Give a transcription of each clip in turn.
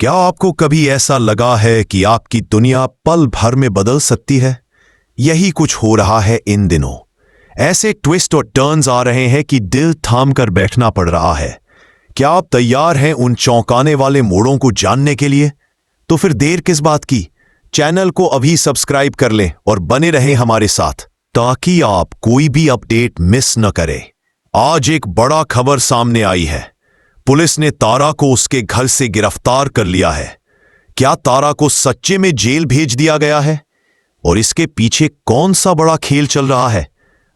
क्या आपको कभी ऐसा लगा है कि आपकी दुनिया पल भर में बदल सकती है? यही कुछ हो रहा है इन दिनों। ऐसे ट्विस्ट और टर्न्स आ रहे हैं कि दिल थाम कर बैठना पड़ रहा है। क्या आप तैयार हैं उन चौंकाने वाले मोड़ों को जानने के लिए? तो फिर देर किस बात की? चैनल को अभी सब्सक्राइब कर लें और बने रहें हमारे साथ, ताकि आप कोई भी अपडेट मिस न करें। आज एक बड़ा खबर सामने आई है। पुलिस ने तारा को उसके घर से गिरफ्तार कर लिया है। क्या तारा को सच्चे में जेल भेज दिया गया है? और इसके पीछे कौन सा बड़ा खेल चल रहा है?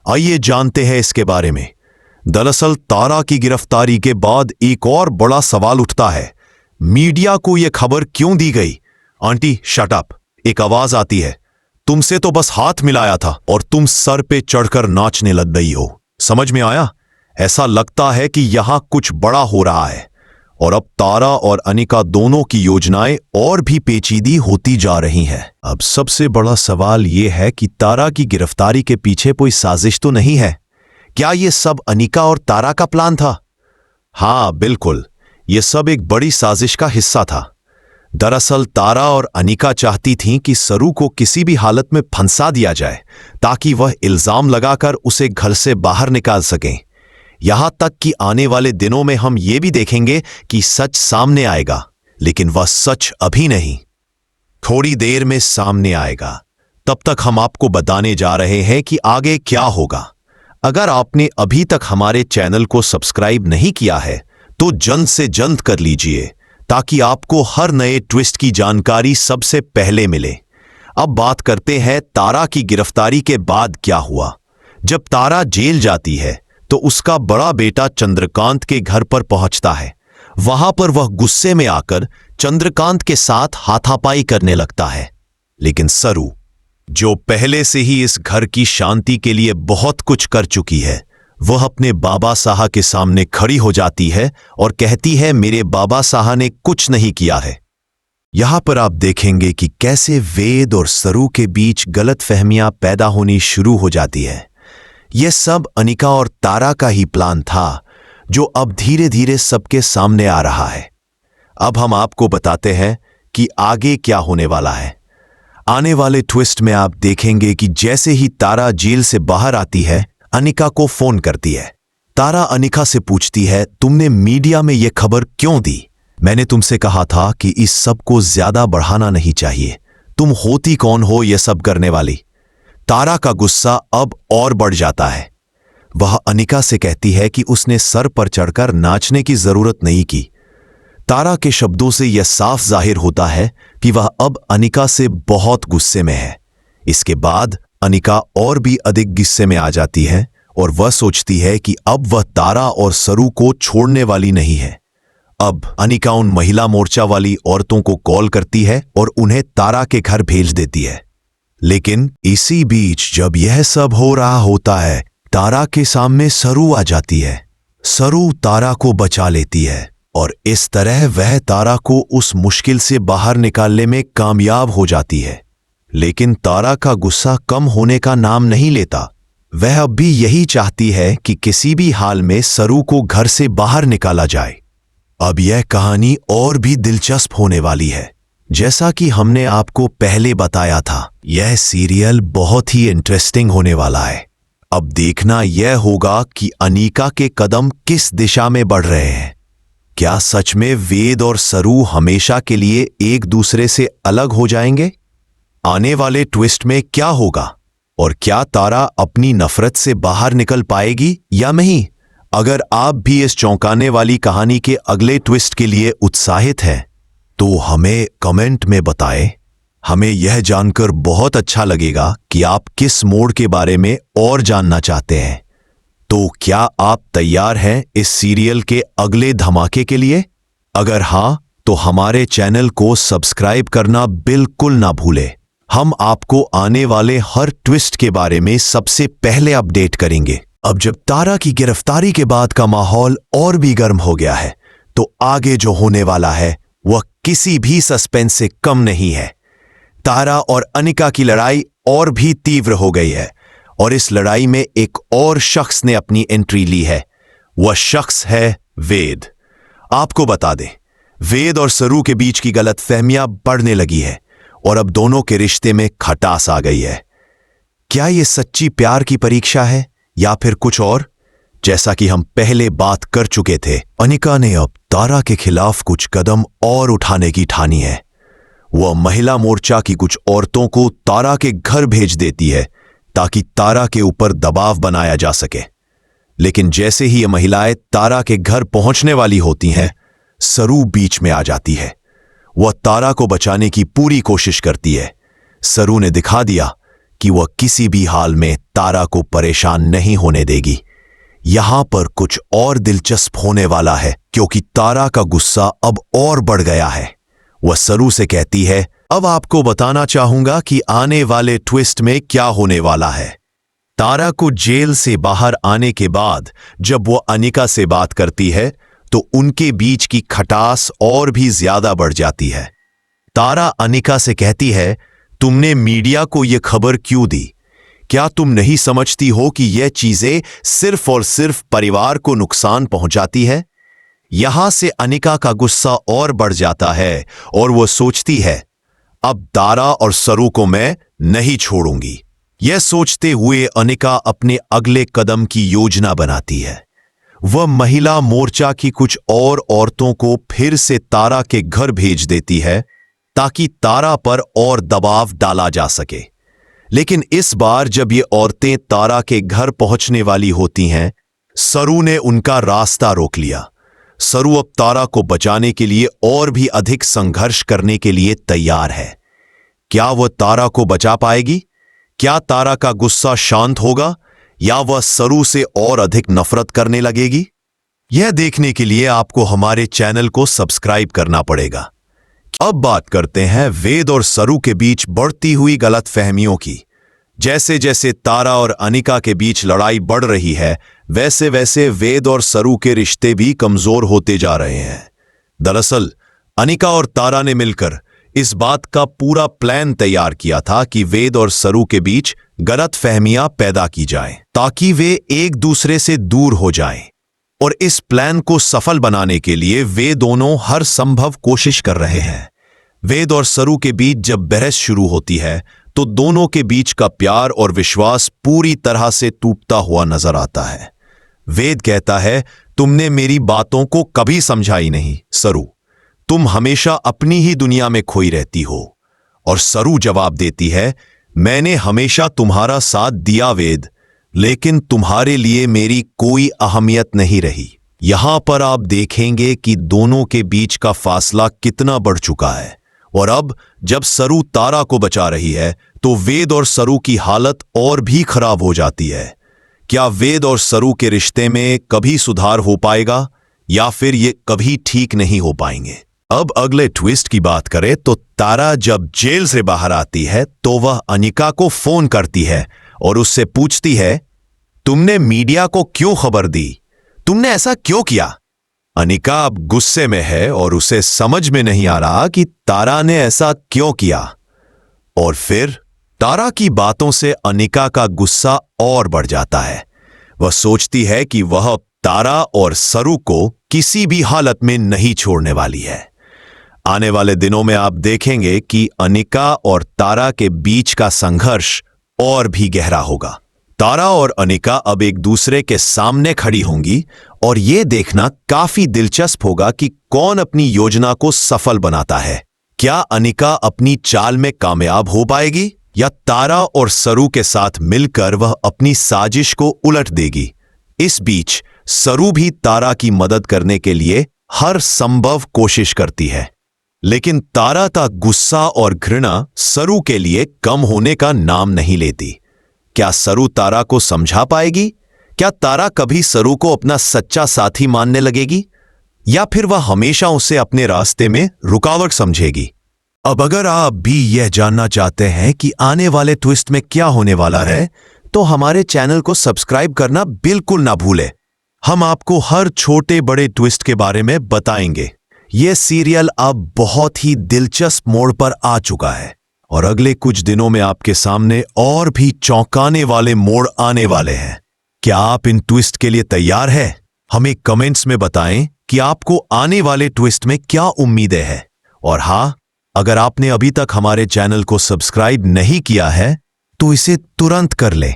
आइए जानते हैं इसके बारे में। दरअसल तारा की गिरफ्तारी के बाद एक और बड़ा सवाल उठता है। मीडिया को यह खबर क्यों दी गई? आंटी शट अप, एक आवाज आती है। तुमसे तो बस हाथ मिलाया था और तुम सर पे चढ़कर नाचने लग गई हो। समझ में आया? ऐसा लगता है कि यहां कुछ बड़ा हो रहा है और अब तारा और अनिका दोनों की योजनाएं और भी पेचीदी होती जा रही हैं। अब सबसे बड़ा सवाल यह है कि तारा की गिरफ्तारी के पीछे कोई साजिश तो नहीं है? क्या यह सब अनिका और तारा का प्लान था? हाँ बिल्कुल, यह सब एक बड़ी साजिश का हिस्सा था। दरअसल तारा और अनिका चाहती थीं कि सरू को किसी भी हालत में फंसा दिया जाए, ताकि वह इल्जाम लगाकर उसे घर से बाहर निकाल सकें। यहां तक कि आने वाले दिनों में हम ये भी देखेंगे कि सच सामने आएगा, लेकिन वह सच अभी नहीं, थोड़ी देर में सामने आएगा। तब तक हम आपको बताने जा रहे हैं कि आगे क्या होगा। अगर आपने अभी तक हमारे चैनल को सब्सक्राइब नहीं किया है तो जल्द से जल्द कर लीजिए, ताकि आपको हर नए ट्विस्ट की जानकारी सबसे पहले मिले। अब बात करते हैं तारा की गिरफ्तारी के बाद क्या हुआ। जब तारा जेल जाती है तो उसका बड़ा बेटा चंद्रकांत के घर पर पहुंचता है। वहां पर वह गुस्से में आकर चंद्रकांत के साथ हाथापाई करने लगता है। लेकिन सरू, जो पहले से ही इस घर की शांति के लिए बहुत कुछ कर चुकी है, वह अपने बाबा साहब के सामने खड़ी हो जाती है और कहती है, मेरे बाबा साहब ने कुछ नहीं किया है। यहां पर आप देखेंगे कि कैसे वेद और सरू के बीच गलतफहमियां पैदा होनी शुरू हो जाती है। यह सब अनिका और तारा का ही प्लान था, जो अब धीरे धीरे सबके सामने आ रहा है। अब हम आपको बताते हैं कि आगे क्या होने वाला है। आने वाले ट्विस्ट में आप देखेंगे कि जैसे ही तारा जेल से बाहर आती है, अनिका को फोन करती है। तारा अनिका से पूछती है, तुमने मीडिया में यह खबर क्यों दी? मैंने तुमसे कहा था कि इस सब को ज्यादा बढ़ाना नहीं चाहिए। तुम होती कौन हो यह सब करने वाली? तारा का गुस्सा अब और बढ़ जाता है। वह अनिका से कहती है कि उसने सर पर चढ़कर नाचने की जरूरत नहीं की। तारा के शब्दों से यह साफ जाहिर होता है कि वह अब अनिका से बहुत गुस्से में है। इसके बाद अनिका और भी अधिक गुस्से में आ जाती है और वह सोचती है कि अब वह तारा और सरू को छोड़ने वाली नहीं है। अब अनिका उन महिला मोर्चा वाली औरतों को कॉल करती है और उन्हें तारा के घर भेज देती है। लेकिन इसी बीच जब यह सब हो रहा होता है, तारा के सामने सरू आ जाती है। सरू तारा को बचा लेती है और इस तरह वह तारा को उस मुश्किल से बाहर निकालने में कामयाब हो जाती है। लेकिन तारा का गुस्सा कम होने का नाम नहीं लेता। वह अब भी यही चाहती है कि किसी भी हाल में सरू को घर से बाहर निकाला जाए। अब यह कहानी और भी दिलचस्प होने वाली है। जैसा कि हमने आपको पहले बताया था, यह सीरियल बहुत ही इंटरेस्टिंग होने वाला है। अब देखना यह होगा कि अनिका के कदम किस दिशा में बढ़ रहे हैं। क्या सच में वेद और सरू हमेशा के लिए एक दूसरे से अलग हो जाएंगे? आने वाले ट्विस्ट में क्या होगा? और क्या तारा अपनी नफरत से बाहर निकल पाएगी या नहीं? अगर आप भी इस चौंकाने वाली कहानी के अगले ट्विस्ट के लिए उत्साहित हैं, तो हमें कमेंट में बताएं। हमें यह जानकर बहुत अच्छा लगेगा कि आप किस मोड़ के बारे में और जानना चाहते हैं। तो क्या आप तैयार हैं इस सीरियल के अगले धमाके के लिए? अगर हां, तो हमारे चैनल को सब्सक्राइब करना बिल्कुल ना भूलें। हम आपको आने वाले हर ट्विस्ट के बारे में सबसे पहले अपडेट करेंगे। अब जब तारा की गिरफ्तारी के बाद का माहौल और भी गर्म हो गया है, तो आगे जो होने वाला है वह किसी भी सस्पेंस से कम नहीं है। तारा और अनिका की लड़ाई और भी तीव्र हो गई है और इस लड़ाई में एक और शख्स ने अपनी एंट्री ली है। वह शख्स है वेद। आपको बता दें, वेद और सरू के बीच की गलतफहमियां बढ़ने लगी है और अब दोनों के रिश्ते में खटास आ गई है। क्या ये सच्ची प्यार की परीक्षा है या फिर कुछ और? जैसा कि हम पहले बात कर चुके थे, अनिका ने अब तारा के खिलाफ कुछ कदम और उठाने की ठानी है। वह महिला मोर्चा की कुछ औरतों को तारा के घर भेज देती है ताकि तारा के ऊपर दबाव बनाया जा सके। लेकिन जैसे ही ये महिलाएं तारा के घर पहुंचने वाली होती हैं, सरू बीच में आ जाती है। वह तारा को बचाने की पूरी कोशिश करती है। सरू ने दिखा दिया कि वह किसी भी हाल में तारा को परेशान नहीं होने देगी। यहां पर कुछ और दिलचस्प होने वाला है क्योंकि तारा का गुस्सा अब और बढ़ गया है। वह सरू से कहती है, अब आपको बताना चाहूंगा कि आने वाले ट्विस्ट में क्या होने वाला है। तारा को जेल से बाहर आने के बाद जब वह अनिका से बात करती है तो उनके बीच की खटास और भी ज्यादा बढ़ जाती है। तारा अनिका से कहती है, तुमने मीडिया को यह खबर क्यों दी? क्या तुम नहीं समझती हो कि यह चीजें सिर्फ और सिर्फ परिवार को नुकसान पहुंचाती है? यहां से अनिका का गुस्सा और बढ़ जाता है और वह सोचती है, अब तारा और सरू को मैं नहीं छोड़ूंगी। यह सोचते हुए अनिका अपने अगले कदम की योजना बनाती है। वह महिला मोर्चा की कुछ और औरतों को फिर से तारा के घर भेज देती है ताकि तारा पर और दबाव डाला जा सके। लेकिन इस बार जब ये औरतें तारा के घर पहुंचने वाली होती हैं, सरू ने उनका रास्ता रोक लिया। सरू अब तारा को बचाने के लिए और भी अधिक संघर्ष करने के लिए तैयार है। क्या वह तारा को बचा पाएगी? क्या तारा का गुस्सा शांत होगा या वह सरू से और अधिक नफरत करने लगेगी? यह देखने के लिए आपको हमारे चैनल को सब्सक्राइब करना पड़ेगा। अब बात करते हैं वेद और सरू के बीच बढ़ती हुई गलतफहमियों की। जैसे जैसे तारा और अनिका के बीच लड़ाई बढ़ रही है, वैसे वैसे वेद और सरू के रिश्ते भी कमजोर होते जा रहे हैं। दरअसल अनिका और तारा ने मिलकर इस बात का पूरा प्लान तैयार किया था कि वेद और सरू के बीच गलतफहमियां पैदा की जाएं, ताकि वे एक दूसरे से दूर हो जाएं। और इस प्लान को सफल बनाने के लिए वे दोनों हर संभव कोशिश कर रहे हैं। वेद और सरू के बीच जब बहस शुरू होती है तो दोनों के बीच का प्यार और विश्वास पूरी तरह से टूटता हुआ नजर आता है। वेद कहता है, तुमने मेरी बातों को कभी समझा ही नहीं सरू, तुम हमेशा अपनी ही दुनिया में खोई रहती हो। और सरू जवाब देती है, मैंने हमेशा तुम्हारा साथ दिया वेद, लेकिन तुम्हारे लिए मेरी कोई अहमियत नहीं रही। यहां पर आप देखेंगे कि दोनों के बीच का फासला कितना बढ़ चुका है। और अब जब सरू तारा को बचा रही है तो वेद और सरू की हालत और भी खराब हो जाती है। क्या वेद और सरू के रिश्ते में कभी सुधार हो पाएगा या फिर ये कभी ठीक नहीं हो पाएंगे? अब अगले ट्विस्ट की बात करें तो तारा जब जेल से बाहर आती है तो वह अनिका को फोन करती है और उससे पूछती है, तुमने मीडिया को क्यों खबर दी? तुमने ऐसा क्यों किया? अनिका अब गुस्से में है और उसे समझ में नहीं आ रहा कि तारा ने ऐसा क्यों किया। और फिर तारा की बातों से अनिका का गुस्सा और बढ़ जाता है। वह सोचती है कि वह तारा और सरू को किसी भी हालत में नहीं छोड़ने वाली है। आने वाले दिनों में आप देखेंगे कि अनिका और तारा के बीच का संघर्ष और भी गहरा होगा। तारा और अनिका अब एक दूसरे के सामने खड़ी होंगी और यह देखना काफी दिलचस्प होगा कि कौन अपनी योजना को सफल बनाता है। क्या अनिका अपनी चाल में कामयाब हो पाएगी या तारा और सरू के साथ मिलकर वह अपनी साजिश को उलट देगी? इस बीच सरू भी तारा की मदद करने के लिए हर संभव कोशिश करती है, लेकिन तारा का गुस्सा और घृणा सरू के लिए कम होने का नाम नहीं लेती। क्या सरू तारा को समझा पाएगी? क्या तारा कभी सरू को अपना सच्चा साथी मानने लगेगी या फिर वह हमेशा उसे अपने रास्ते में रुकावट समझेगी? अब अगर आप भी यह जानना चाहते हैं कि आने वाले ट्विस्ट में क्या होने वाला है, तो हमारे चैनल को सब्सक्राइब करना बिल्कुल ना भूलें। हम आपको हर छोटे बड़े ट्विस्ट के बारे में बताएंगे। यह सीरियल अब बहुत ही दिलचस्प मोड़ पर आ चुका है और अगले कुछ दिनों में आपके सामने और भी चौंकाने वाले मोड़ आने वाले हैं। क्या आप इन ट्विस्ट के लिए तैयार हैं? हमें कमेंट्स में बताएं कि कि आपको आने वाले ट्विस्ट में क्या उम्मीदें हैं। और हाँ, अगर आपने अभी तक हमारे चैनल को सब्सक्राइब नहीं किया है तो इसे तुरंत कर ले,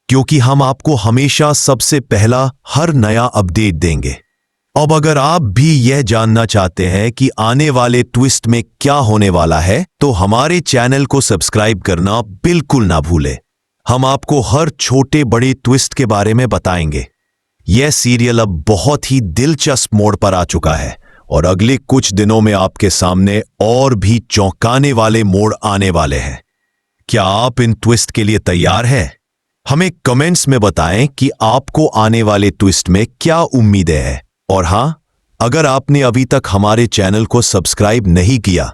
क्योंकि हम आपको हमेशा सबसे पहला हर नया अपडेट देंगे। अब अगर आप भी यह जानना चाहते हैं कि आने वाले ट्विस्ट में क्या होने वाला है तो हमारे चैनल को सब्सक्राइब करना बिल्कुल ना भूलें। हम आपको हर छोटे बड़े ट्विस्ट के बारे में बताएंगे। यह सीरियल अब बहुत ही दिलचस्प मोड़ पर आ चुका है और अगले कुछ दिनों में आपके सामने और भी चौंकाने वाले मोड़ आने वाले हैं। क्या आप इन ट्विस्ट के लिए तैयार हैं? हमें कमेंट्स में बताएं कि आपको आने वाले ट्विस्ट में क्या उम्मीदें हैं। और हां, अगर आपने अभी तक हमारे चैनल को सब्सक्राइब नहीं किया